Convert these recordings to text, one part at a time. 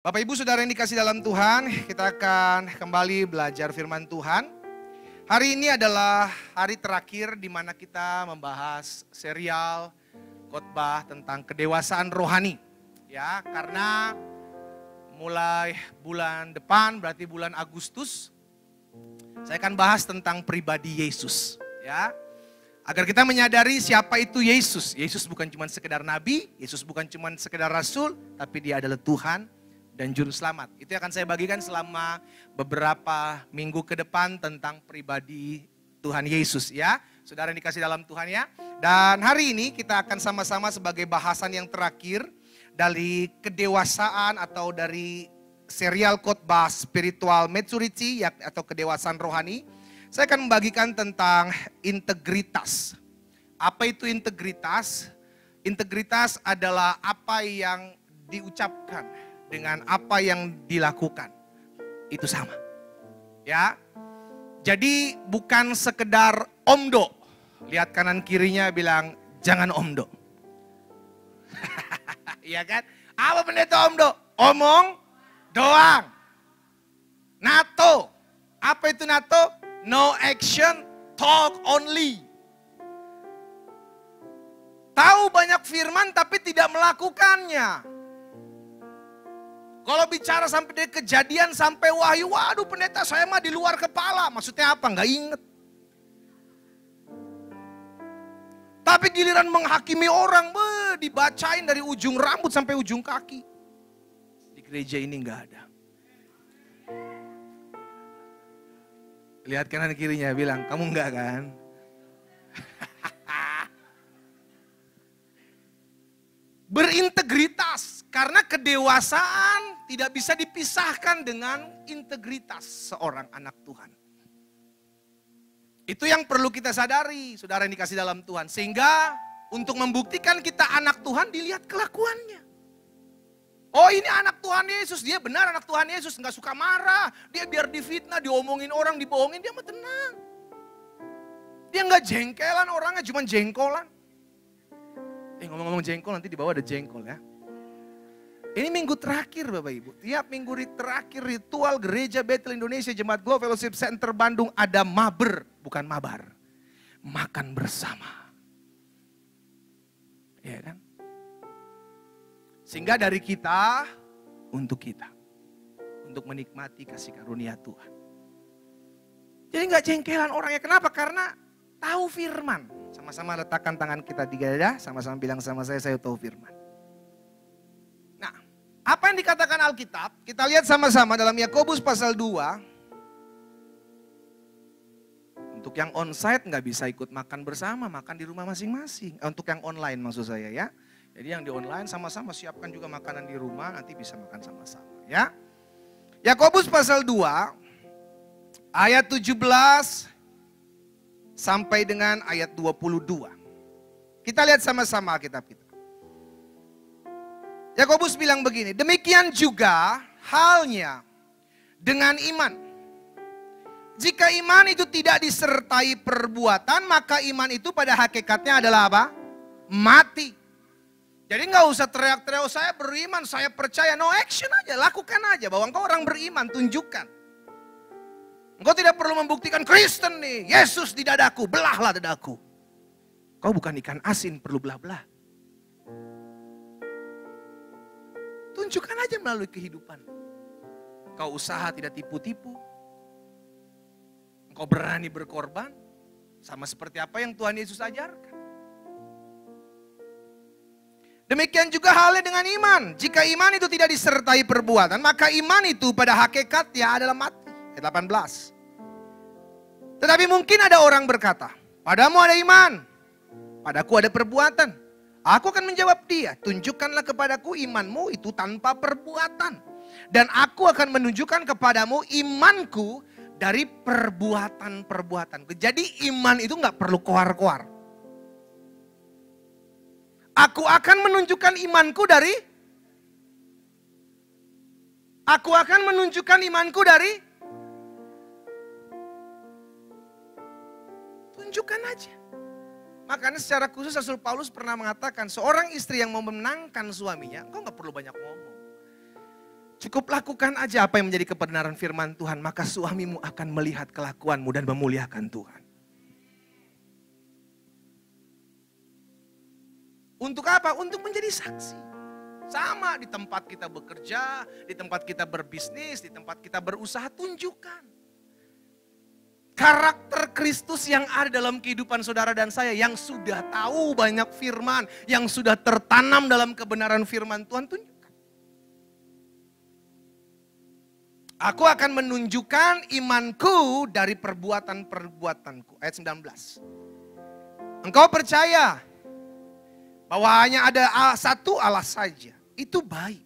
Bapak Ibu Saudara yang dikasih dalam Tuhan, kita akan kembali belajar firman Tuhan. Hari ini adalah hari terakhir di mana kita membahas serial khotbah tentang kedewasaan rohani. Ya, karena mulai bulan depan, berarti bulan Agustus, saya akan bahas tentang pribadi Yesus. Ya, agar kita menyadari siapa itu Yesus. Yesus bukan cuma sekedar nabi, Yesus bukan cuma sekedar rasul, tapi dia adalah Tuhan dan juru selamat. Itu akan saya bagikan selama beberapa minggu ke depan tentang pribadi Tuhan Yesus ya. Saudara yang dikasih dalam Tuhan ya. Dan hari ini kita akan sama-sama sebagai bahasan yang terakhir dari kedewasaan atau dari serial khotbah spiritual maturity atau kedewasaan rohani. Saya akan membagikan tentang integritas. Apa itu integritas? Integritas adalah apa yang diucapkan dengan apa yang dilakukan. Itu sama. Ya. Jadi bukan sekedar omdo. Lihat kanan kirinya bilang jangan omdo. Iya kan? Apa pendeta omdo? Omong doang. NATO. Apa itu NATO? No action, talk only. Tahu banyak firman tapi tidak melakukannya. Kalau bicara sampai dari Kejadian sampai Wahyu, waduh pendeta saya mah di luar kepala. Maksudnya apa? Nggak inget. Tapi giliran menghakimi orang, dibacain dari ujung rambut sampai ujung kaki. Di gereja ini nggak ada. Lihat kanan kirinya bilang, kamu enggak kan? Berintegritas, karena kedewasaan tidak bisa dipisahkan dengan integritas seorang anak Tuhan. Itu yang perlu kita sadari, saudara yang dikasih dalam Tuhan. Sehingga untuk membuktikan kita anak Tuhan, dilihat kelakuannya. Oh ini anak Tuhan Yesus, dia benar anak Tuhan Yesus, nggak suka marah. Dia biar difitnah, diomongin orang, dibohongin, dia mah tenang. Dia nggak jengkelan orangnya, cuma jengkolan. Ngomong-ngomong jengkol, nanti di bawah ada jengkol ya. Ini minggu terakhir Bapak Ibu. Tiap minggu terakhir ritual gereja Bethel Indonesia Jemaat Glow Fellowship Center Bandung ada maber, bukan mabar. Makan bersama. Ya kan? Sehingga dari kita, untuk kita. Untuk menikmati kasih karunia Tuhan. Jadi gak jengkelan orangnya. Kenapa? Karena tahu firman. Sama-sama letakkan tangan kita di dada, sama-sama bilang sama saya tahu firman. Nah, apa yang dikatakan Alkitab, kita lihat sama-sama dalam Yakobus pasal 2. Untuk yang onsite nggak bisa ikut makan bersama, makan di rumah masing-masing. Untuk yang online maksud saya ya. Jadi yang di online sama-sama siapkan juga makanan di rumah, nanti bisa makan sama-sama ya. Yakobus pasal 2, ayat 17 sampai dengan ayat 22. Kita lihat sama-sama Alkitab kita. Yakobus bilang begini, demikian juga halnya dengan iman. Jika iman itu tidak disertai perbuatan, maka iman itu pada hakikatnya adalah apa? Mati. Jadi nggak usah teriak-teriak, oh, saya beriman, saya percaya. No action aja, lakukan aja bahwa engkau orang beriman, tunjukkan. Engkau tidak perlu membuktikan Kristen nih, Yesus di dadaku, belahlah dadaku. Kau bukan ikan asin perlu belah-belah. Tunjukkan aja melalui kehidupan. Kau usaha tidak tipu-tipu. Engkau berani berkorban. Sama seperti apa yang Tuhan Yesus ajarkan. Demikian juga halnya dengan iman. Jika iman itu tidak disertai perbuatan, maka iman itu pada hakikatnya adalah mati. Ayat 18. Tetapi mungkin ada orang berkata, padamu ada iman, padaku ada perbuatan. Aku akan menjawab dia, tunjukkanlah kepadaku imanmu itu tanpa perbuatan. Dan aku akan menunjukkan kepadamu imanku dari perbuatan-perbuatan. Jadi iman itu gak perlu koar-koar. Aku akan menunjukkan imanku dari, aku akan menunjukkan imanku dari, tunjukkan aja. Makanya secara khusus Rasul Paulus pernah mengatakan, seorang istri yang mau memenangkan suaminya, engkau gak perlu banyak ngomong. Cukup lakukan aja apa yang menjadi kebenaran firman Tuhan, maka suamimu akan melihat kelakuanmu dan memuliakan Tuhan. Untuk apa? Untuk menjadi saksi. Sama di tempat kita bekerja, di tempat kita berbisnis, di tempat kita berusaha, tunjukkan karakter Kristus yang ada dalam kehidupan saudara dan saya, yang sudah tahu banyak firman, yang sudah tertanam dalam kebenaran firman Tuhan, tunjukkan. Aku akan menunjukkan imanku dari perbuatan-perbuatanku. Ayat 19. Engkau percaya bahwa hanya ada satu Allah saja. Itu baik.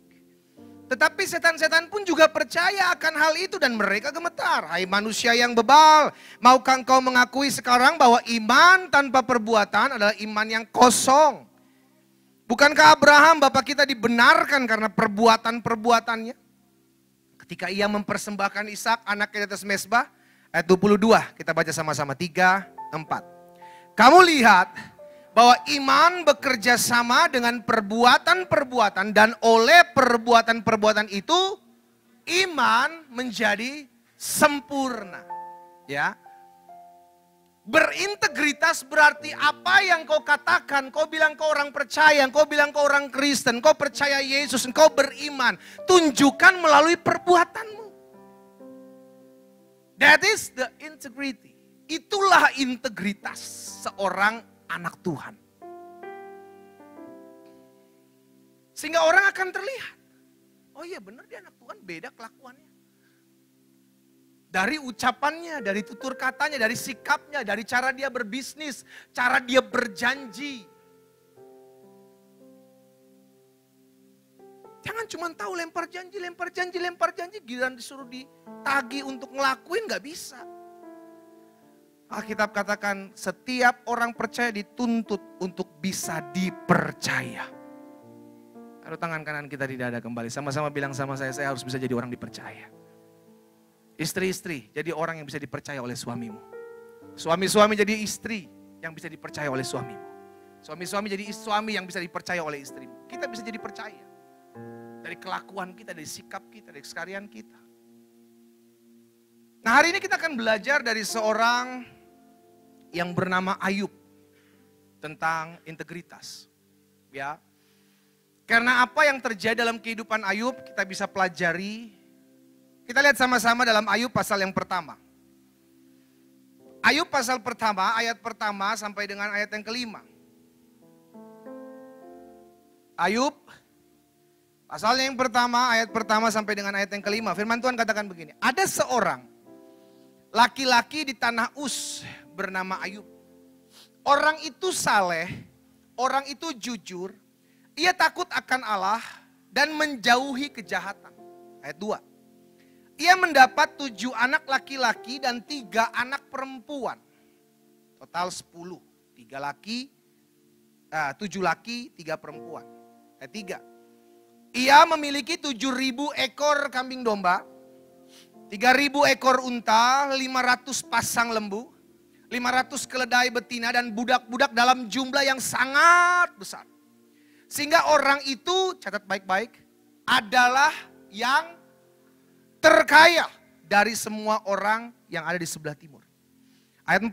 Tetapi setan-setan pun juga percaya akan hal itu dan mereka gemetar. Hai manusia yang bebal, maukah engkau mengakui sekarang bahwa iman tanpa perbuatan adalah iman yang kosong? Bukankah Abraham bapak kita dibenarkan karena perbuatan-perbuatannya? Ketika ia mempersembahkan Ishak anaknya di atas mezbah, ayat 22, kita baca sama-sama, 3, 4. Kamu lihat bahwa iman bekerja sama dengan perbuatan-perbuatan dan oleh perbuatan-perbuatan itu iman menjadi sempurna. Ya. Berintegritas berarti apa yang kau katakan, kau bilang kau orang percaya, kau bilang kau orang Kristen, kau percaya Yesus, kau beriman. Tunjukkan melalui perbuatanmu. That is the integrity. Itulah integritas seorang anak Tuhan. Sehingga orang akan terlihat. Oh iya benar dia anak Tuhan, beda kelakuannya. Dari ucapannya, dari tutur katanya, dari sikapnya, dari cara dia berbisnis, cara dia berjanji. Jangan cuma tahu lempar janji, lempar janji, lempar janji. Giliran disuruh ditagi untuk ngelakuin gak bisa. Alkitab katakan setiap orang percaya dituntut untuk bisa dipercaya. Taruh tangan kanan kita di dada kembali. Sama-sama bilang sama saya harus bisa jadi orang dipercaya. Istri-istri jadi orang yang bisa dipercaya oleh suamimu. Suami-suami jadi istri yang bisa dipercaya oleh suamimu. Suami-suami jadi suami yang bisa dipercaya oleh istrimu. Kita bisa jadi percaya. Dari kelakuan kita, dari sikap kita, dari keseharian kita. Nah hari ini kita akan belajar dari seorang yang bernama Ayub. Tentang integritas. Ya. Karena apa yang terjadi dalam kehidupan Ayub kita bisa pelajari. Kita lihat sama-sama dalam Ayub pasal yang pertama. Ayub pasal pertama, ayat pertama sampai dengan ayat yang kelima. Ayub pasal yang pertama, ayat pertama sampai dengan ayat yang kelima. Firman Tuhan katakan begini. Ada seorang laki-laki di tanah Uz bernama Ayub. Orang itu saleh, orang itu jujur. Ia takut akan Allah dan menjauhi kejahatan. Ayat 2. Ia mendapat 7 anak laki-laki dan 3 anak perempuan. Total 10. 7 laki, 3 perempuan. Ayat 3. Ia memiliki 7.000 ekor kambing domba, 3.000 ekor unta, 500 pasang lembu, 500 keledai betina dan budak-budak dalam jumlah yang sangat besar. Sehingga orang itu, catat baik-baik, adalah yang terkaya dari semua orang yang ada di sebelah timur. Ayat 4.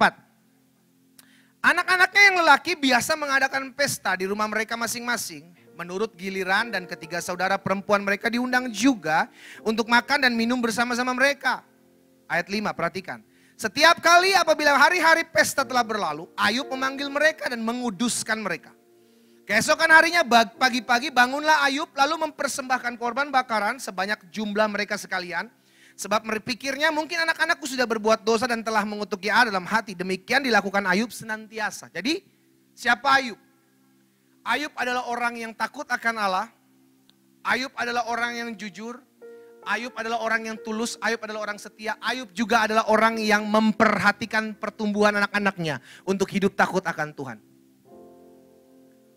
Anak-anaknya yang lelaki biasa mengadakan pesta di rumah mereka masing-masing. Menurut giliran dan ketiga saudara perempuan mereka diundang juga untuk makan dan minum bersama-sama mereka. Ayat 5, perhatikan. Setiap kali apabila hari-hari pesta telah berlalu, Ayub memanggil mereka dan menguduskan mereka. Keesokan harinya pagi-pagi bangunlah Ayub lalu mempersembahkan korban bakaran sebanyak jumlah mereka sekalian. Sebab berpikirnya mungkin anak-anakku sudah berbuat dosa dan telah mengutuki Allah dalam hati. Demikian dilakukan Ayub senantiasa. Jadi siapa Ayub? Ayub adalah orang yang takut akan Allah. Ayub adalah orang yang jujur. Ayub adalah orang yang tulus. Ayub adalah orang setia. Ayub juga adalah orang yang memperhatikan pertumbuhan anak-anaknya untuk hidup takut akan Tuhan.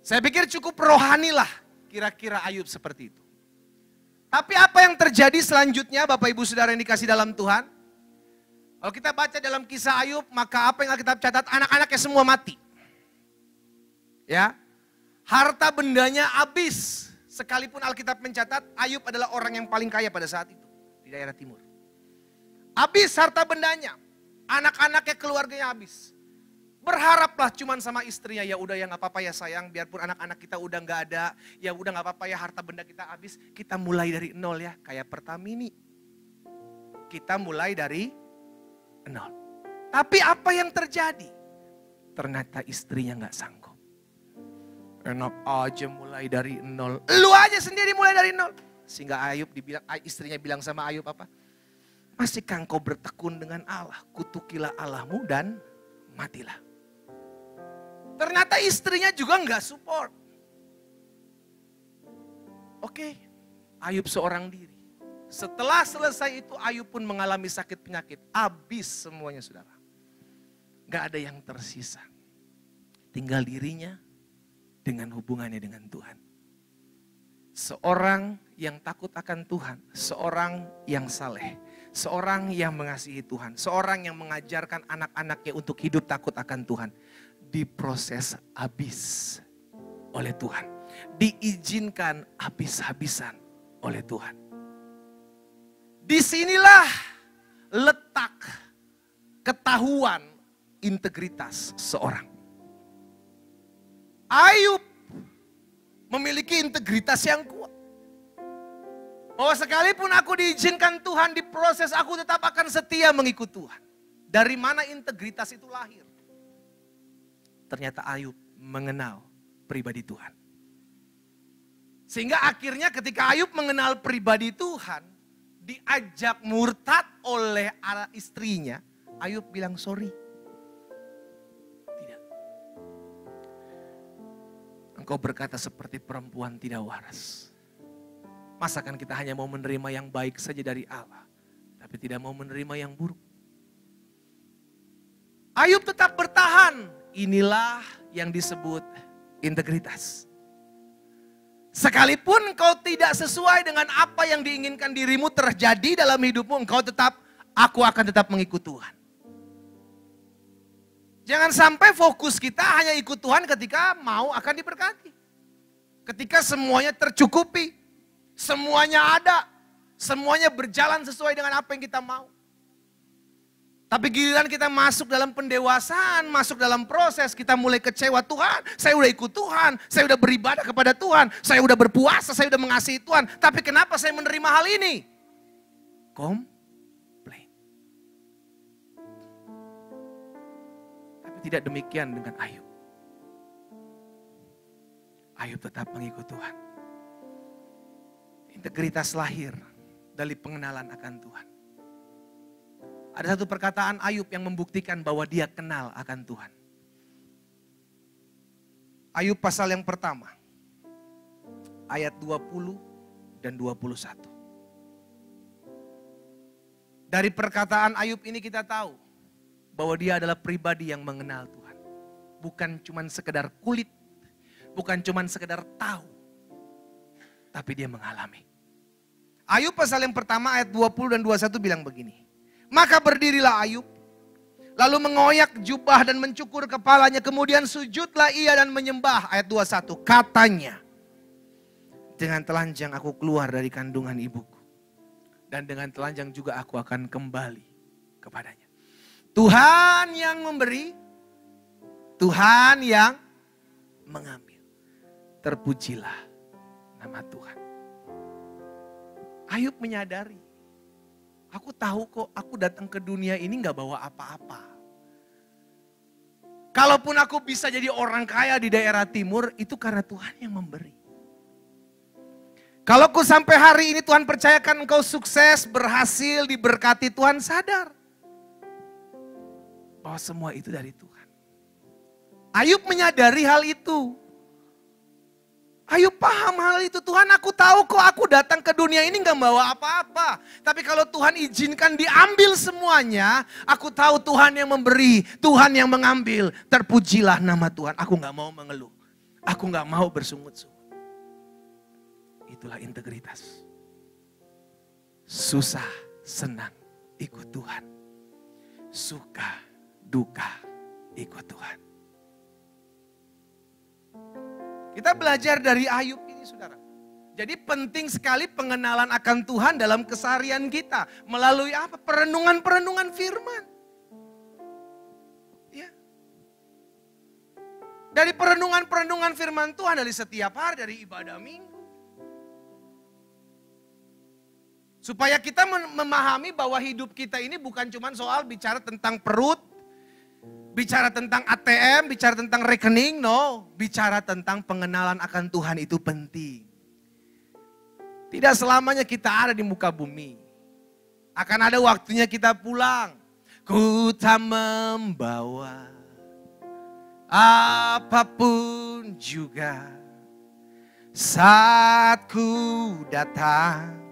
Saya pikir cukup rohani lah kira-kira Ayub seperti itu. Tapi apa yang terjadi selanjutnya Bapak Ibu Saudara yang dikasih dalam Tuhan? Kalau kita baca dalam kisah Ayub, maka apa yang Alkitab catat, anak-anaknya semua mati. Ya, harta bendanya habis Sekalipun Alkitab mencatat Ayub adalah orang yang paling kaya pada saat itu di daerah timur. Habis harta bendanya, anak-anaknya, keluarganya habis. Berharaplah cuman sama istrinya, ya udah ya nggak apa-apa ya sayang, biarpun anak-anak kita udah nggak ada, ya udah nggak apa-apa ya harta benda kita habis, kita mulai dari nol ya, kayak Pertamini. Kita mulai dari nol. Tapi apa yang terjadi? Ternyata istrinya nggak sanggup. Enak aja mulai dari nol. Lu aja sendiri mulai dari nol. Sehingga istrinya bilang sama Ayub apa? Masihkah engkau bertekun dengan Allah? Kutukilah Allahmu dan matilah. Ternyata istrinya juga nggak support. Oke, Ayub seorang diri. Setelah selesai itu Ayub pun mengalami sakit penyakit. Habis semuanya saudara. Gak ada yang tersisa. Tinggal dirinya dengan hubungannya dengan Tuhan. Seorang yang takut akan Tuhan. Seorang yang saleh. Seorang yang mengasihi Tuhan. Seorang yang mengajarkan anak-anaknya untuk hidup takut akan Tuhan. Diproses habis oleh Tuhan. Diizinkan habis-habisan oleh Tuhan. Disinilah letak ketahuan integritas seorang. Ayub memiliki integritas yang kuat. Bahwa sekalipun aku diizinkan Tuhan diproses, aku tetap akan setia mengikut Tuhan. Dari mana integritas itu lahir? Ternyata Ayub mengenal pribadi Tuhan. Sehingga akhirnya ketika Ayub mengenal pribadi Tuhan, diajak murtad oleh istrinya, Ayub bilang sorry. Tidak. Engkau berkata seperti perempuan tidak waras. Masakan kita hanya mau menerima yang baik saja dari Allah, tapi tidak mau menerima yang buruk? Ayub tetap bertahan. Inilah yang disebut integritas. Sekalipun kau tidak sesuai dengan apa yang diinginkan dirimu terjadi dalam hidupmu, aku akan tetap mengikut Tuhan. Jangan sampai fokus kita hanya ikut Tuhan ketika mau akan diberkati. Ketika semuanya tercukupi, semuanya ada, semuanya berjalan sesuai dengan apa yang kita mau. Tapi giliran kita masuk dalam pendewasaan, masuk dalam proses, kita mulai kecewa, Tuhan, saya udah ikut Tuhan, saya udah beribadah kepada Tuhan, saya udah berpuasa, saya udah mengasihi Tuhan. Tapi kenapa saya menerima hal ini? Komplain. Tapi tidak demikian dengan Ayub. Ayub tetap mengikut Tuhan. Integritas lahir dari pengenalan akan Tuhan. Ada satu perkataan Ayub yang membuktikan bahwa dia kenal akan Tuhan. Ayub pasal yang pertama, ayat 20 dan 21. Dari perkataan Ayub ini kita tahu bahwa dia adalah pribadi yang mengenal Tuhan. Bukan cuma sekedar kulit, bukan cuma sekedar tahu, tapi dia mengalami. Ayub pasal yang pertama ayat 20 dan 21 bilang begini. Maka berdirilah Ayub, lalu mengoyak jubah dan mencukur kepalanya, kemudian sujudlah ia dan menyembah. Ayat 21, katanya, dengan telanjang aku keluar dari kandungan ibuku, dan dengan telanjang juga aku akan kembali kepadanya. Tuhan yang memberi, Tuhan yang mengambil. Terpujilah nama Tuhan. Ayub menyadari, aku tahu kok aku datang ke dunia ini gak bawa apa-apa. Kalaupun aku bisa jadi orang kaya di daerah timur, itu karena Tuhan yang memberi. Kalau aku sampai hari ini Tuhan percayakan engkau sukses, berhasil, diberkati, Tuhan sadar bahwa semua itu dari Tuhan. Ayub menyadari hal itu. Ayub paham hal itu. Tuhan, aku tahu kok aku datang ke dunia ini gak bawa apa-apa. Tapi kalau Tuhan izinkan diambil semuanya, aku tahu Tuhan yang memberi, Tuhan yang mengambil. Terpujilah nama Tuhan. Aku gak mau mengeluh. Aku gak mau bersungut-sungut. Itulah integritas. Susah, senang, ikut Tuhan. Suka, duka, ikut Tuhan. Kita belajar dari Ayub ini saudara. Jadi penting sekali pengenalan akan Tuhan dalam keseharian kita. Melalui apa? Perenungan-perenungan firman. Ya. Dari perenungan-perenungan firman Tuhan dari setiap hari, dari ibadah minggu. Supaya kita memahami bahwa hidup kita ini bukan cuma soal bicara tentang perut, bicara tentang ATM, bicara tentang rekening, no. Bicara tentang pengenalan akan Tuhan itu penting. Tidak selamanya kita ada di muka bumi. Akan ada waktunya kita pulang. Ku tak membawa apapun juga saat ku datang.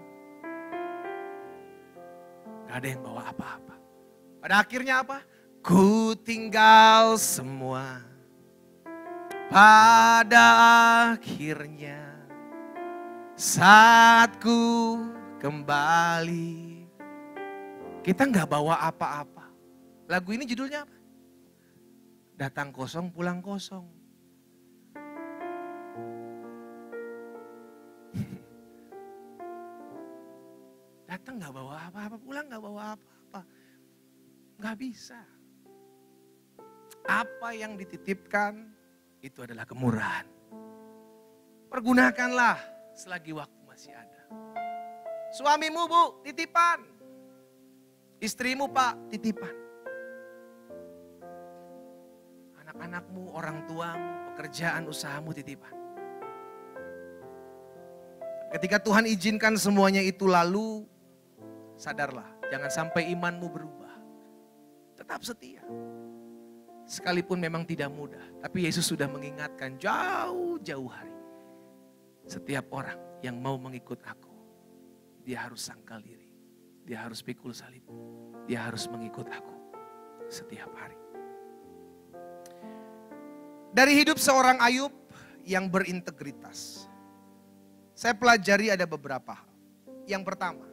Gak ada yang bawa apa-apa. Pada akhirnya apa? Ku tinggal semua. Pada akhirnya saat ku kembali. Kita gak bawa apa-apa. Lagu ini judulnya apa? Datang kosong, pulang kosong. Datang gak bawa apa-apa, pulang gak bawa apa-apa. Gak bisa. Apa yang dititipkan itu adalah kemurahan. Pergunakanlah selagi waktu masih ada. Suamimu bu, titipan. Istrimu pak, titipan. Anak-anakmu, orang tuamu, pekerjaan usahamu titipan. Ketika Tuhan izinkan semuanya itu lalu, sadarlah, jangan sampai imanmu berubah. Tetap setia. Sekalipun memang tidak mudah, tapi Yesus sudah mengingatkan jauh-jauh hari. Setiap orang yang mau mengikut aku, dia harus sangkal diri. Dia harus pikul salib. Dia harus mengikut aku setiap hari. Dari hidup seorang Ayub yang berintegritas, saya pelajari ada beberapa hal. Yang pertama,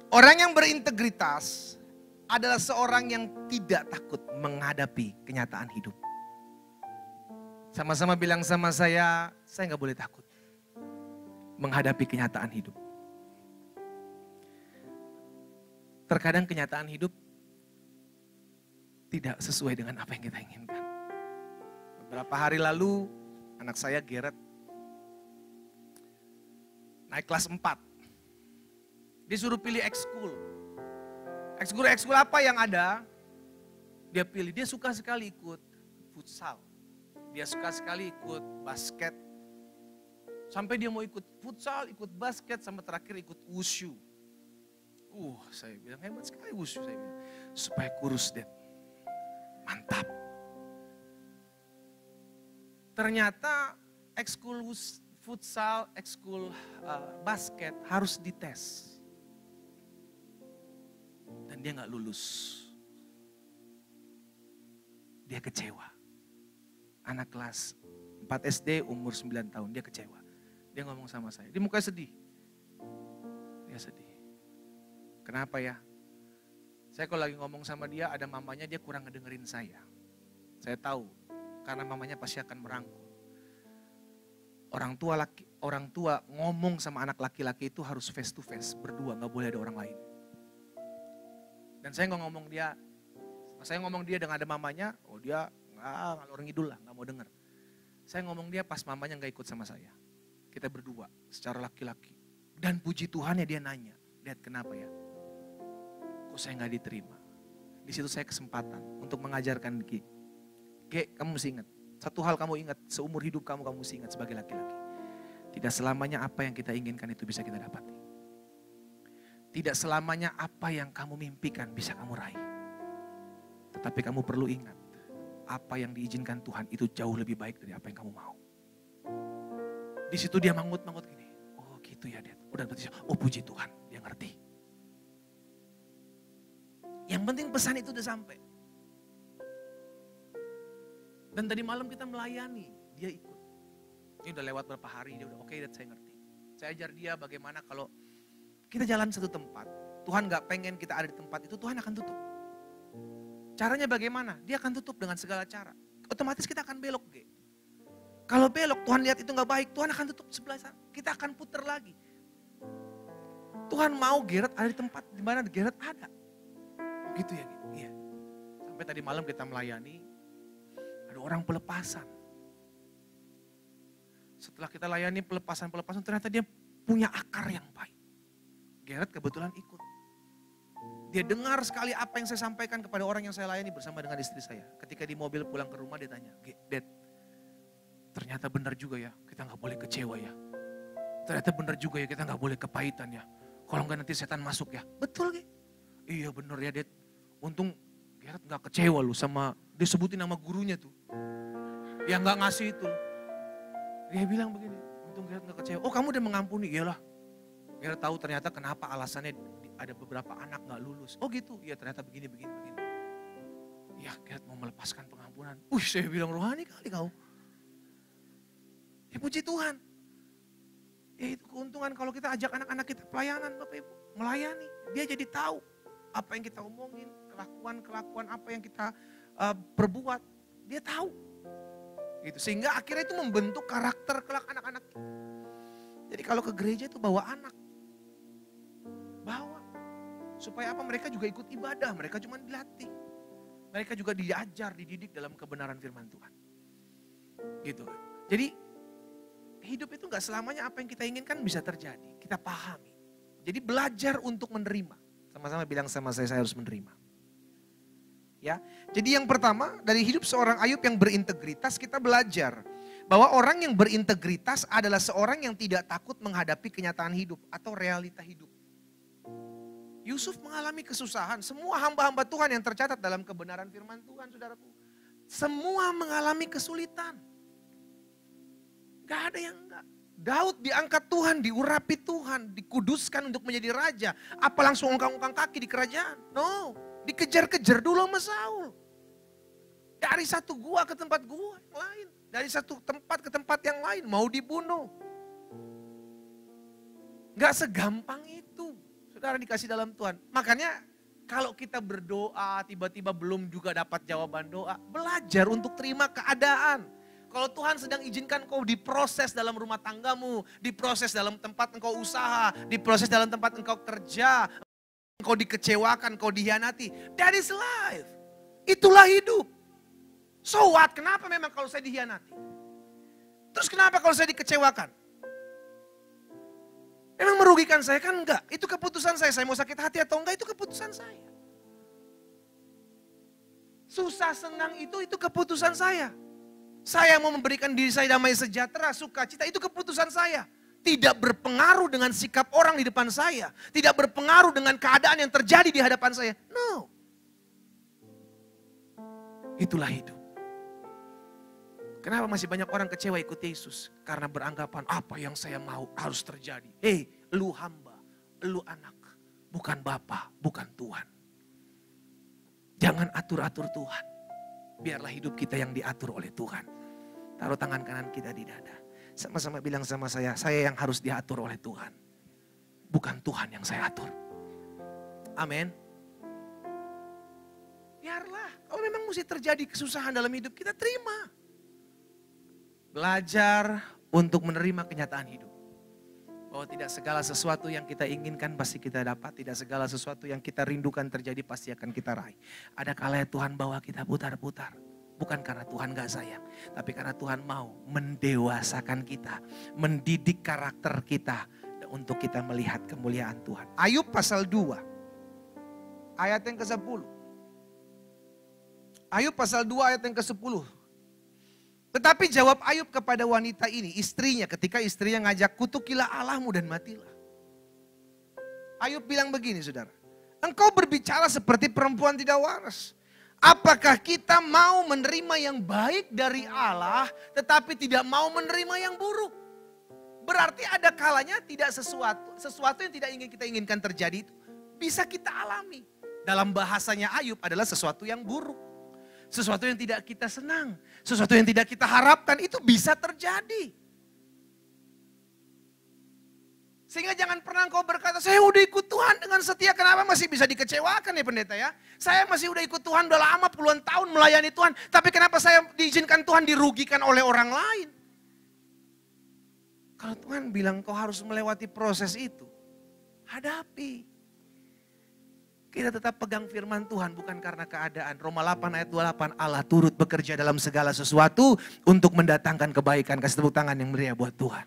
orang yang berintegritas adalah seorang yang tidak takut menghadapi kenyataan hidup. Sama-sama bilang sama saya nggak boleh takut menghadapi kenyataan hidup. Terkadang kenyataan hidup tidak sesuai dengan apa yang kita inginkan. Beberapa hari lalu anak saya Gerard naik kelas 4. Dia suruh pilih ekskul. Ekskul apa yang ada? Dia pilih, dia suka sekali ikut futsal. Dia suka sekali ikut basket. Sampai dia mau ikut futsal, ikut basket, sampai terakhir ikut wushu. Saya bilang hebat sekali wushu, saya bilang. Supaya kurus deh. Mantap. Ternyata ekskul futsal, ekskul basket harus dites. Dan dia gak lulus. Dia kecewa. Anak kelas 4 SD umur 9 tahun, dia kecewa. Dia ngomong sama saya, dia mukanya sedih. Dia sedih. Kenapa ya? Saya kalau lagi ngomong sama dia, ada mamanya, dia kurang ngedengerin saya. Saya tahu, karena mamanya pasti akan merangkul. Orang tua ngomong sama anak laki-laki itu harus face to face, berdua, gak boleh ada orang lain. Dan saya ngomong dia dengan ada mamanya, dia ngalor ngidul lah, gak mau denger. Saya ngomong dia pas mamanya gak ikut sama saya. Kita berdua secara laki-laki. Dan puji Tuhan ya dia nanya, lihat kenapa ya? Kok saya gak diterima? Di situ saya kesempatan untuk mengajarkan G, kamu mesti ingat. Satu hal kamu ingat, seumur hidup kamu mesti ingat sebagai laki-laki. Tidak selamanya apa yang kita inginkan itu bisa kita dapati. Tidak selamanya apa yang kamu mimpikan bisa kamu raih. Tetapi kamu perlu ingat, apa yang diizinkan Tuhan itu jauh lebih baik dari apa yang kamu mau. Di situ dia mangut-mangut gini. Oh gitu ya Dad. Udah berarti, puji Tuhan, dia ngerti. Yang penting pesan itu udah sampai. Dan tadi malam kita melayani, dia ikut. Ini udah lewat berapa hari, dia udah oke, Dad, saya ngerti. Saya ajar dia bagaimana kalau kita jalan satu tempat, Tuhan gak pengen kita ada di tempat itu, Tuhan akan tutup. Caranya bagaimana? Dia akan tutup dengan segala cara. Otomatis kita akan belok, Kalau belok, Tuhan lihat itu gak baik, Tuhan akan tutup sebelah sana. Kita akan putar lagi. Tuhan mau Gerard ada di tempat di mana Gerard ada. Gitu ya, gitu. Iya. Sampai tadi malam kita melayani, ada orang pelepasan. Setelah kita layani pelepasan, ternyata dia punya akar yang baik. Gerard kebetulan ikut. Dia dengar sekali apa yang saya sampaikan kepada orang yang saya layani bersama dengan istri saya. Ketika di mobil pulang ke rumah dia tanya, Dad, ternyata benar juga ya, kita gak boleh kecewa ya. Ternyata benar juga ya, kita gak boleh kepahitan ya. Kalau enggak nanti setan masuk ya. Betul Ge? Iya benar ya Dad. Untung Gerard gak kecewa loh sama, disebutin nama gurunya tuh. Yang gak ngasih itu. Dia bilang begini, untung Gerard gak kecewa. Oh kamu udah mengampuni? Iyalah. Gerard tahu ternyata kenapa alasannya ada beberapa anak gak lulus. Oh gitu? Iya ternyata begini. Ya Gerard mau melepaskan pengampunan. Saya bilang rohani kali kau. Ya puji Tuhan. Ya itu keuntungan kalau kita ajak anak-anak kita pelayanan Bapak Ibu. Melayani. Dia jadi tahu apa yang kita omongin. Kelakuan apa yang kita perbuat. Dia tahu. Gitu. Sehingga akhirnya itu membentuk karakter kelak anak-anak kita. Jadi kalau ke gereja itu bawa anak. Bawa. Supaya apa? Mereka juga ikut ibadah. Mereka cuma dilatih. Mereka juga diajar, dididik dalam kebenaran firman Tuhan. Gitu. Jadi hidup itu gak selamanya apa yang kita inginkan bisa terjadi. Kita pahami. Jadi belajar untuk menerima. Sama-sama bilang sama saya harus menerima. Ya. Jadi yang pertama dari hidup seorang Ayub yang berintegritas kita belajar. Bahwa orang yang berintegritas adalah seorang yang tidak takut menghadapi kenyataan hidup atau realita hidup. Yusuf mengalami kesusahan. Semua hamba-hamba Tuhan yang tercatat dalam kebenaran firman Tuhan saudaraku. Semua mengalami kesulitan. Gak ada yang enggak. Daud diangkat Tuhan, diurapi Tuhan, dikuduskan untuk menjadi raja. Apa langsung ungkang-ungkang kaki di kerajaan? No, dikejar-kejar dulu sama Saul. Dari satu gua ke tempat gua yang lain. Dari satu tempat ke tempat yang lain, mau dibunuh. Gak segampang itu, saudara dikasih dalam Tuhan. Makanya kalau kita berdoa, tiba-tiba belum juga dapat jawaban doa, belajar untuk terima keadaan. Kalau Tuhan sedang izinkan kau diproses dalam rumah tanggamu, diproses dalam tempat engkau usaha, diproses dalam tempat engkau kerja, engkau dikecewakan, engkau dihianati. That is life. Itulah hidup. So what? Kenapa memang kalau saya dihianati? Terus kenapa kalau saya dikecewakan? Memang merugikan saya kan enggak? Itu keputusan saya mau sakit hati atau enggak itu keputusan saya. Susah senang itu keputusan saya. Saya mau memberikan diri saya damai sejahtera, sukacita, itu keputusan saya. Tidak berpengaruh dengan sikap orang di depan saya. Tidak berpengaruh dengan keadaan yang terjadi di hadapan saya. No. Itulah hidup. Kenapa masih banyak orang kecewa ikut Yesus? Karena beranggapan apa yang saya mau harus terjadi. Hei, lu hamba, lu anak, bukan Bapa, bukan Tuhan. Jangan atur-atur Tuhan. Biarlah hidup kita yang diatur oleh Tuhan. Taruh tangan kanan kita di dada. Sama-sama bilang sama saya yang harus diatur oleh Tuhan. Bukan Tuhan yang saya atur. Amin. Biarlah, kalau memang mesti terjadi kesusahan dalam hidup kita terima. Belajar untuk menerima kenyataan hidup. Bahwa tidak segala sesuatu yang kita inginkan pasti kita dapat. Tidak segala sesuatu yang kita rindukan terjadi pasti akan kita raih. Ada kalanya Tuhan bawa kita putar-putar. Bukan karena Tuhan gak sayang. Tapi karena Tuhan mau mendewasakan kita. Mendidik karakter kita. Untuk kita melihat kemuliaan Tuhan. Ayub pasal 2. Ayat yang ke-10. Ayub pasal 2 ayat yang ke-10. Tetapi jawab Ayub kepada wanita ini, istrinya, ketika istrinya ngajak, kutukilah Allahmu dan matilah. Ayub bilang begini saudara, engkau berbicara seperti perempuan tidak waras. Apakah kita mau menerima yang baik dari Allah, tetapi tidak mau menerima yang buruk? Berarti ada kalanya tidak sesuatu yang tidak ingin kita inginkan terjadi itu bisa kita alami. Dalam bahasanya Ayub adalah sesuatu yang buruk. Sesuatu yang tidak kita senang, sesuatu yang tidak kita harapkan itu bisa terjadi. Sehingga jangan pernah engkau berkata, saya udah ikut Tuhan dengan setia, kenapa masih bisa dikecewakan ya pendeta ya? Saya masih udah ikut Tuhan udah lama puluhan tahun melayani Tuhan, tapi kenapa saya diizinkan Tuhan dirugikan oleh orang lain? Kalau Tuhan bilang kau harus melewati proses itu, hadapi. Kita tetap pegang firman Tuhan bukan karena keadaan. Roma 8 ayat 28, Allah turut bekerja dalam segala sesuatu untuk mendatangkan kebaikan. Kasih tepuk tangan yang meriah buat Tuhan.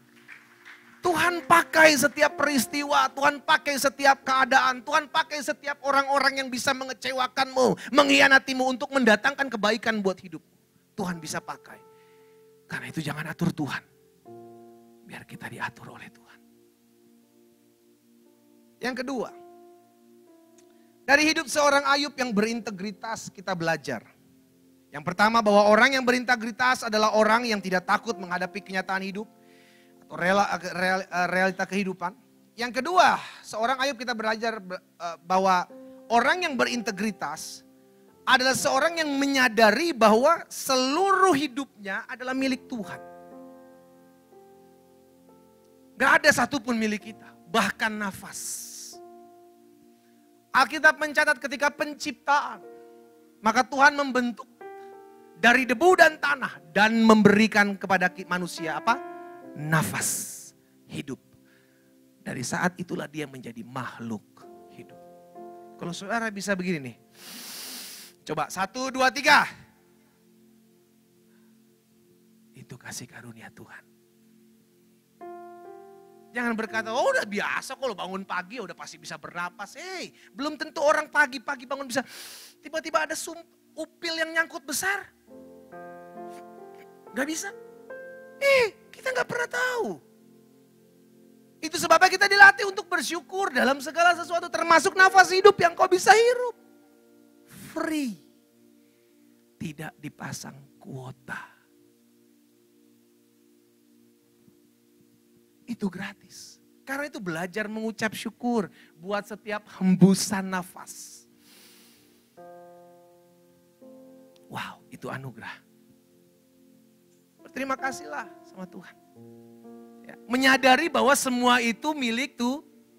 Tuhan pakai setiap peristiwa, Tuhan pakai setiap keadaan, Tuhan pakai setiap orang-orang yang bisa mengecewakanmu, mengkhianatimu untuk mendatangkan kebaikan buat hidupmu. Tuhan bisa pakai. Karena itu jangan atur Tuhan. Biar kita diatur oleh Tuhan. Yang kedua, dari hidup seorang Ayub yang berintegritas kita belajar. Yang pertama bahwa orang yang berintegritas adalah orang yang tidak takut menghadapi kenyataan hidup atau realita kehidupan. Yang kedua, seorang Ayub kita belajar bahwa orang yang berintegritas adalah seorang yang menyadari bahwa seluruh hidupnya adalah milik Tuhan. Gak ada satupun milik kita, bahkan nafas. Alkitab mencatat ketika penciptaan, maka Tuhan membentuk dari debu dan tanah dan memberikan kepada manusia apa? Nafas hidup. Dari saat itulah dia menjadi makhluk hidup. Kalau saudara bisa begini nih. Coba 1, 2, 3. Itu kasih karunia Tuhan. Jangan berkata, oh udah biasa kalau bangun pagi udah pasti bisa bernapas. Belum tentu orang pagi-pagi bangun bisa. Tiba-tiba ada upil yang nyangkut besar. Gak bisa. Kita gak pernah tahu. Itu sebabnya kita dilatih untuk bersyukur dalam segala sesuatu. Termasuk nafas hidup yang kau bisa hirup. Free. Tidak dipasang kuota. Itu gratis. Karena itu belajar mengucap syukur buat setiap hembusan nafas. Wow, itu anugerah. Berterima kasihlah sama Tuhan. Ya, menyadari bahwa semua itu milik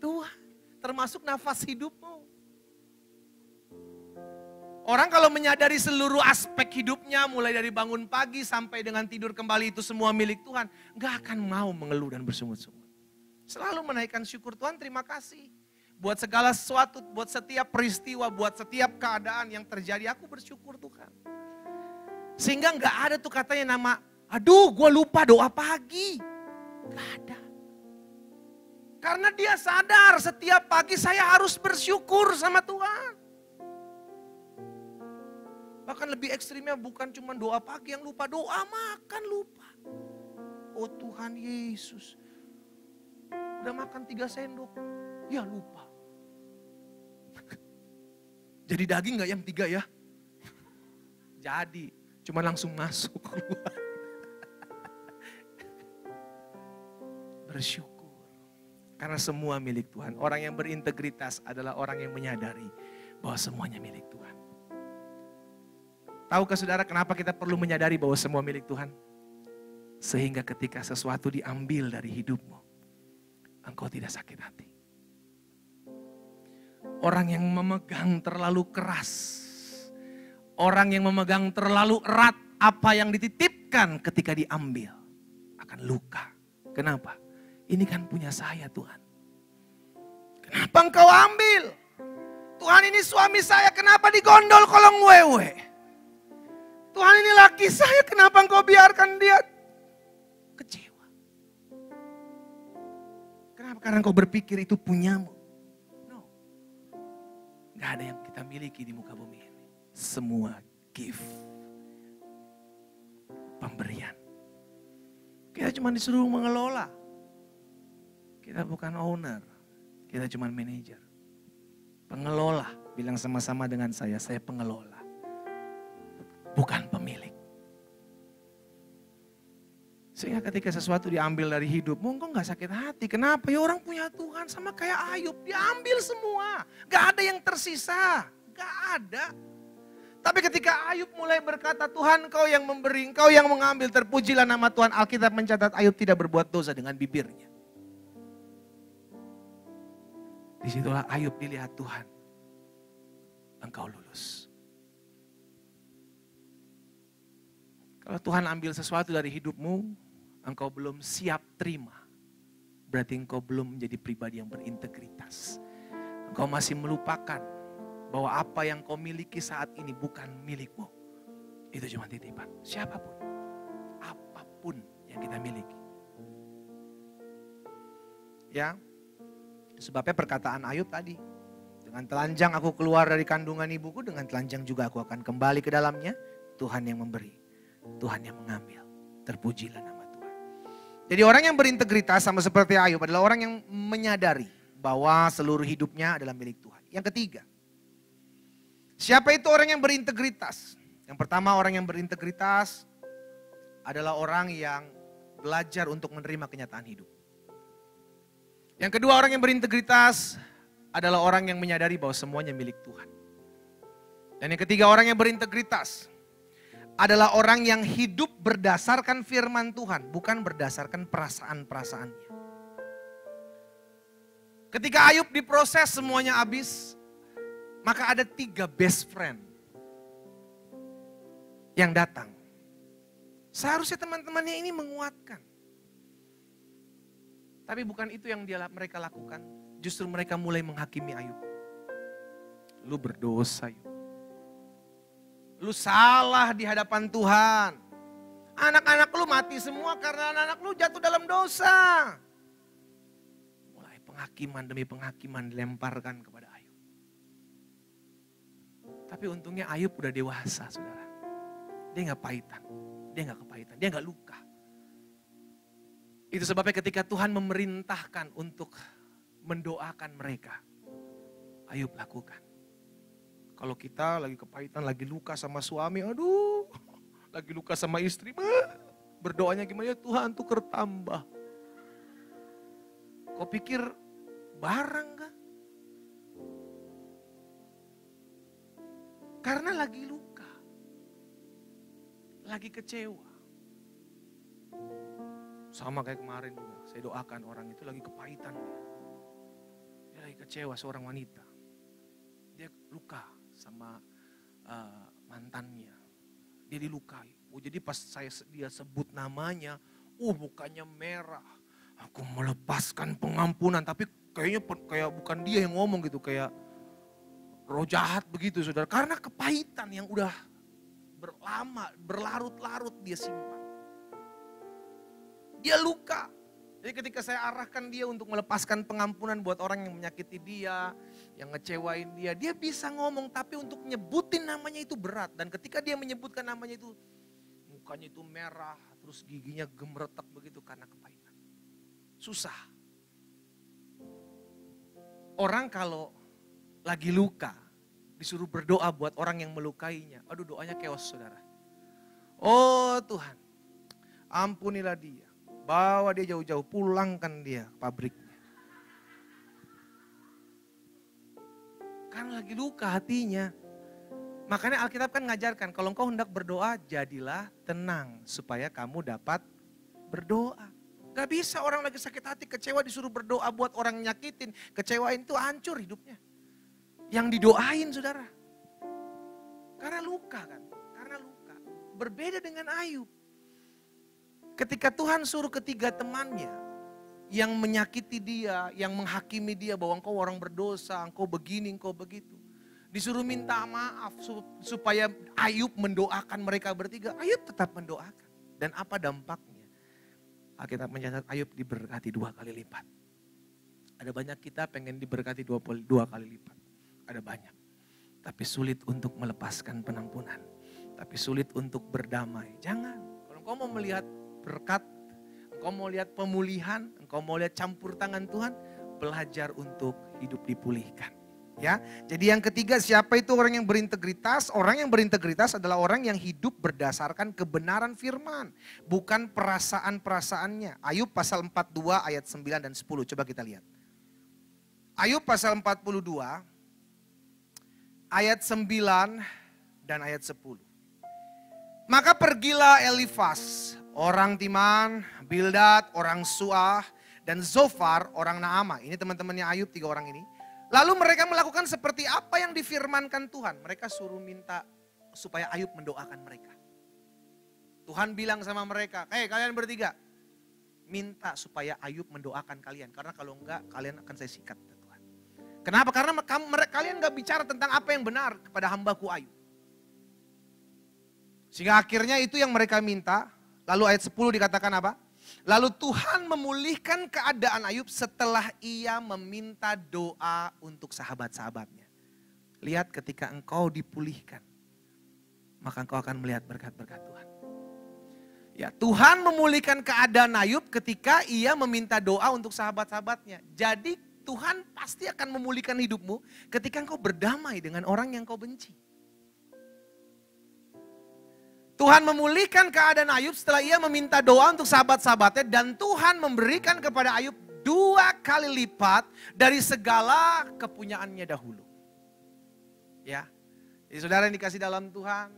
Tuhan. Termasuk nafas hidupmu. Orang kalau menyadari seluruh aspek hidupnya, mulai dari bangun pagi sampai dengan tidur kembali itu semua milik Tuhan, gak akan mau mengeluh dan bersungut-sungut. Selalu menaikkan syukur Tuhan, terima kasih. Buat segala sesuatu, buat setiap peristiwa, buat setiap keadaan yang terjadi, aku bersyukur Tuhan. Sehingga gak ada tuh katanya nama, aduh gue lupa doa pagi. Gak ada. Karena dia sadar setiap pagi saya harus bersyukur sama Tuhan. Bahkan lebih ekstrimnya bukan cuma doa pagi yang lupa, doa makan lupa. Oh Tuhan Yesus, udah makan 3 sendok, ya lupa. Jadi daging gak yang 3 ya? Jadi, cuma langsung masuk keluar. Bersyukur, karena semua milik Tuhan. Orang yang berintegritas adalah orang yang menyadari bahwa semuanya milik Tuhan. Tahukah saudara kenapa kita perlu menyadari bahwa semua milik Tuhan? Sehingga ketika sesuatu diambil dari hidupmu, engkau tidak sakit hati. Orang yang memegang terlalu keras, orang yang memegang terlalu erat apa yang dititipkan ketika diambil, akan luka. Kenapa? Ini kan punya saya Tuhan. Kenapa engkau ambil? Tuhan ini suami saya, kenapa digondol kolong wewe? Tuhan ini laki saya, kenapa engkau biarkan dia kecewa? Kenapa? Karena engkau berpikir itu punyamu. No. Gak ada yang kita miliki di muka bumi ini. Semua gift. Pemberian. Kita cuma disuruh mengelola. Kita bukan owner. Kita cuma manajer. Pengelola. Bilang sama-sama dengan saya pengelola. Bukan pemilik. Sehingga ketika sesuatu diambil dari hidupmu, engkau gak sakit hati. Kenapa? Ya orang punya Tuhan sama kayak Ayub. Diambil semua. Gak ada yang tersisa. Gak ada. Tapi ketika Ayub mulai berkata, Tuhan engkau yang memberi, engkau yang mengambil, terpujilah nama Tuhan. Alkitab mencatat Ayub tidak berbuat dosa dengan bibirnya. Disitulah Ayub dilihat Tuhan. Engkau lulus. Kalau Tuhan ambil sesuatu dari hidupmu, engkau belum siap terima. berarti engkau belum menjadi pribadi yang berintegritas. Engkau masih melupakan bahwa apa yang kau miliki saat ini bukan milikmu. Itu cuma titipan. Siapapun, apapun yang kita miliki. Ya, sebabnya perkataan Ayub tadi. Dengan telanjang aku keluar dari kandungan ibuku, dengan telanjang juga aku akan kembali ke dalamnya. Tuhan yang memberi, Tuhan yang mengambil. Terpujilah nama Tuhan. Jadi orang yang berintegritas sama seperti Ayub adalah orang yang menyadari bahwa seluruh hidupnya adalah milik Tuhan. Yang ketiga, siapa itu orang yang berintegritas? Yang pertama, orang yang berintegritas adalah orang yang belajar untuk menerima kenyataan hidup. Yang kedua, orang yang berintegritas adalah orang yang menyadari bahwa semuanya milik Tuhan. Dan yang ketiga, orang yang berintegritas adalah orang yang hidup berdasarkan firman Tuhan, bukan berdasarkan perasaan-perasaannya. Ketika Ayub diproses semuanya habis, maka ada 3 best friend yang datang. Seharusnya teman-temannya ini menguatkan. Tapi bukan itu yang mereka lakukan. Justru mereka mulai menghakimi Ayub. Lu berdosa, Ayub. Lu salah di hadapan Tuhan. Anak-anak lu mati semua karena anak-anak lu jatuh dalam dosa. Mulai penghakiman demi penghakiman dilemparkan kepada Ayub. Tapi untungnya Ayub udah dewasa, saudara. Dia gak pahitan, dia gak kepahitan, dia gak luka. Itu sebabnya ketika Tuhan memerintahkan untuk mendoakan mereka, Ayub lakukan. Kalau kita lagi kepahitan, lagi luka sama suami, aduh, lagi luka sama istri, berdoanya gimana ya, Tuhan tuker tambah. Kau pikir barang kah? Karena lagi luka, lagi kecewa. Sama kayak kemarin juga, saya doakan orang itu lagi kepahitan. Dia lagi kecewa, seorang wanita. Dia luka sama mantannya. Dia dilukai. Oh, jadi pas dia sebut namanya, mukanya merah. Aku melepaskan pengampunan, tapi kayaknya kayak bukan dia yang ngomong gitu, kayak roh jahat begitu, saudara. Karena kepahitan yang udah berlarut-larut dia simpan. Dia luka. Jadi ketika saya arahkan dia untuk melepaskan pengampunan buat orang yang menyakiti dia, yang ngecewain dia, dia bisa ngomong, tapi untuk nyebutin namanya itu berat. Dan ketika dia menyebutkan namanya itu, mukanya itu merah, terus giginya gemeretak begitu karena kepahitan. Susah. Orang kalau lagi luka, disuruh berdoa buat orang yang melukainya, aduh doanya chaos, saudara. Oh Tuhan, ampunilah dia. Bawa dia jauh-jauh, pulangkan dia ke pabriknya. Karena lagi luka hatinya. Makanya Alkitab kan ngajarkan, kalau engkau hendak berdoa, jadilah tenang. Supaya kamu dapat berdoa. Gak bisa orang lagi sakit hati, kecewa disuruh berdoa buat orang nyakitin. Kecewain itu hancur hidupnya. Yang didoain, saudara. Karena luka kan, karena luka. Berbeda dengan Ayub. Ketika Tuhan suruh ketiga temannya yang menyakiti dia, yang menghakimi dia bahwa engkau orang berdosa, engkau begini, engkau begitu. Disuruh minta maaf supaya Ayub mendoakan mereka bertiga. Ayub tetap mendoakan. Dan apa dampaknya? Alkitab mencatat Ayub diberkati 2 kali lipat. Ada banyak kita pengen diberkati 2 kali lipat. Ada banyak. Tapi sulit untuk melepaskan penampunan. Tapi sulit untuk berdamai. Jangan. Kalau engkau mau melihat berkat, engkau mau lihat pemulihan, engkau mau lihat campur tangan Tuhan, belajar untuk hidup dipulihkan. Ya, jadi yang ketiga, siapa itu orang yang berintegritas? Orang yang berintegritas adalah orang yang hidup berdasarkan kebenaran firman, bukan perasaan-perasaannya. Ayub pasal 42 ayat 9 dan 10, coba kita lihat. Ayub pasal 42 ayat 9 dan ayat 10. Maka pergilah Elifas, orang Timan, Bildad, orang Suah, dan Zofar, orang Naamah. Ini teman-temannya Ayub, 3 orang ini. Lalu mereka melakukan seperti apa yang difirmankan Tuhan. Mereka suruh minta supaya Ayub mendoakan mereka. Tuhan bilang sama mereka, kalian bertiga, minta supaya Ayub mendoakan kalian. Karena kalau enggak, kalian akan saya sikat. Tuhan. Kenapa? Karena kalian enggak bicara tentang apa yang benar kepada hambaku Ayub. Sehingga akhirnya itu yang mereka minta. Lalu ayat 10 dikatakan apa? Lalu Tuhan memulihkan keadaan Ayub setelah ia meminta doa untuk sahabat-sahabatnya. Lihat ketika engkau dipulihkan, maka engkau akan melihat berkat-berkat Tuhan. Ya, Tuhan memulihkan keadaan Ayub ketika ia meminta doa untuk sahabat-sahabatnya. Jadi Tuhan pasti akan memulihkan hidupmu ketika engkau berdamai dengan orang yang kau benci. Tuhan memulihkan keadaan Ayub setelah ia meminta doa untuk sahabat-sahabatnya. Dan Tuhan memberikan kepada Ayub 2 kali lipat dari segala kepunyaannya dahulu. Ya, jadi saudara yang dikasih dalam Tuhan,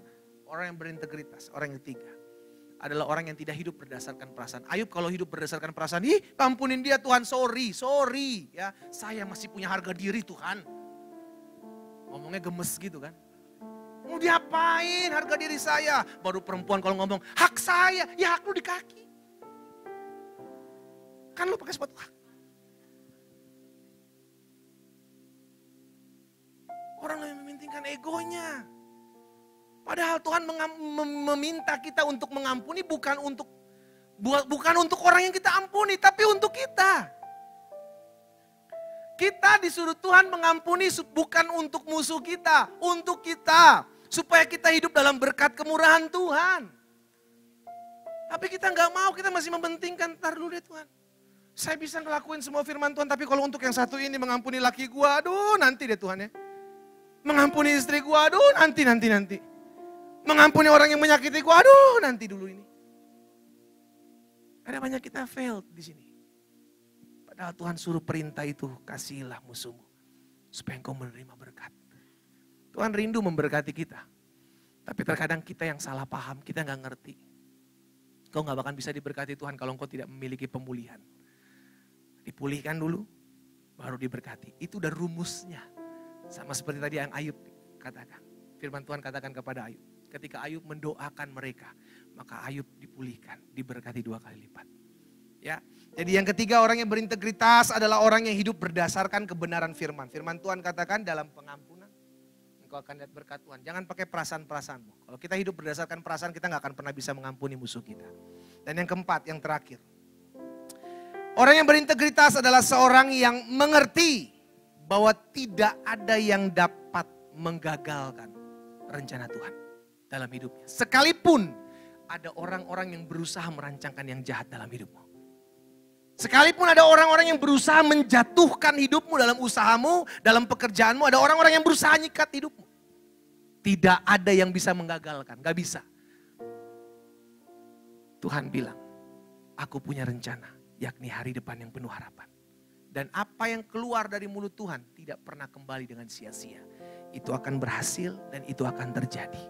orang yang berintegritas, orang yang ketiga adalah orang yang tidak hidup berdasarkan perasaan. Ayub kalau hidup berdasarkan perasaan, ampunin dia Tuhan, sorry. Ya, saya masih punya harga diri Tuhan. Ngomongnya gemes gitu kan. Mau diapain harga diri saya? Baru perempuan kalau ngomong, hak saya, ya hak lu di kaki. Kan lu pakai sepatu hak. Orang yang mementingkan egonya. Padahal Tuhan meminta kita untuk mengampuni bukan untuk orang yang kita ampuni, tapi untuk kita. Kita disuruh Tuhan mengampuni bukan untuk musuh kita, untuk kita. Supaya kita hidup dalam berkat kemurahan Tuhan. Tapi kita nggak mau, kita masih mementingkan, ntar dulu deh Tuhan. Saya bisa ngelakuin semua firman Tuhan, tapi kalau untuk yang satu ini mengampuni laki gua, aduh nanti deh Tuhan ya. Mengampuni istri gua, aduh nanti. Mengampuni orang yang menyakiti gua, aduh nanti dulu ini. Ada banyak kita failed di sini. Padahal Tuhan suruh perintah itu, kasihilah musuhmu. Supaya engkau menerima berkat. Tuhan rindu memberkati kita. Tapi terkadang kita yang salah paham, kita gak ngerti. Kau gak bakal bisa diberkati Tuhan kalau engkau tidak memiliki pemulihan. Dipulihkan dulu, baru diberkati. Itu udah rumusnya. Sama seperti tadi yang Ayub katakan. Firman Tuhan katakan kepada Ayub. Ketika Ayub mendoakan mereka, maka Ayub dipulihkan, diberkati 2 kali lipat. Ya, jadi yang ketiga orang yang berintegritas adalah orang yang hidup berdasarkan kebenaran firman. Firman Tuhan katakan dalam pengampunan, engkau akan lihat berkat Tuhan. Jangan pakai perasaan-perasaanmu. Kalau kita hidup berdasarkan perasaan, kita gak akan pernah bisa mengampuni musuh kita. Dan yang keempat, yang terakhir. Orang yang berintegritas adalah seorang yang mengerti bahwa tidak ada yang dapat menggagalkan rencana Tuhan dalam hidupnya. Sekalipun ada orang-orang yang berusaha merancangkan yang jahat dalam hidupmu. Sekalipun ada orang-orang yang berusaha menjatuhkan hidupmu dalam usahamu, dalam pekerjaanmu, ada orang-orang yang berusaha nyikat hidupmu. Tidak ada yang bisa menggagalkan, gak bisa. Tuhan bilang, aku punya rencana, yakni hari depan yang penuh harapan. Dan apa yang keluar dari mulut Tuhan tidak pernah kembali dengan sia-sia. Itu akan berhasil dan itu akan terjadi.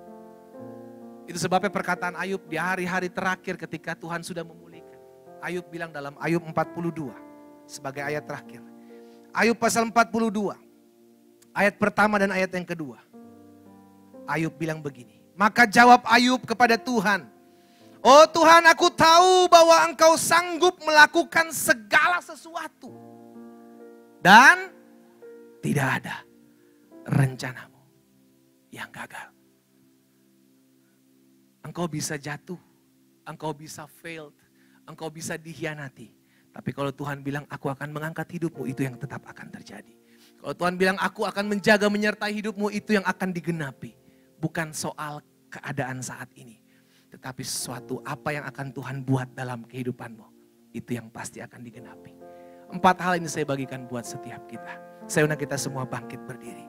Itu sebabnya perkataan Ayub di hari-hari terakhir ketika Tuhan sudah memulihkan. Ayub bilang dalam Ayub 42 sebagai ayat terakhir. Ayub pasal 42 ayat pertama dan ayat yang kedua. Ayub bilang begini. Maka jawab Ayub kepada Tuhan. Oh Tuhan, aku tahu bahwa engkau sanggup melakukan segala sesuatu. Dan tidak ada rencanamu yang gagal. Engkau bisa jatuh, engkau bisa failed, engkau bisa dikhianati. Tapi kalau Tuhan bilang aku akan mengangkat hidupmu, itu yang tetap akan terjadi. Kalau Tuhan bilang aku akan menjaga menyertai hidupmu, itu yang akan digenapi. Bukan soal keadaan saat ini. Tetapi sesuatu apa yang akan Tuhan buat dalam kehidupanmu. Itu yang pasti akan digenapi. 4 hal ini saya bagikan buat setiap kita. Saya undang kita semua bangkit berdiri.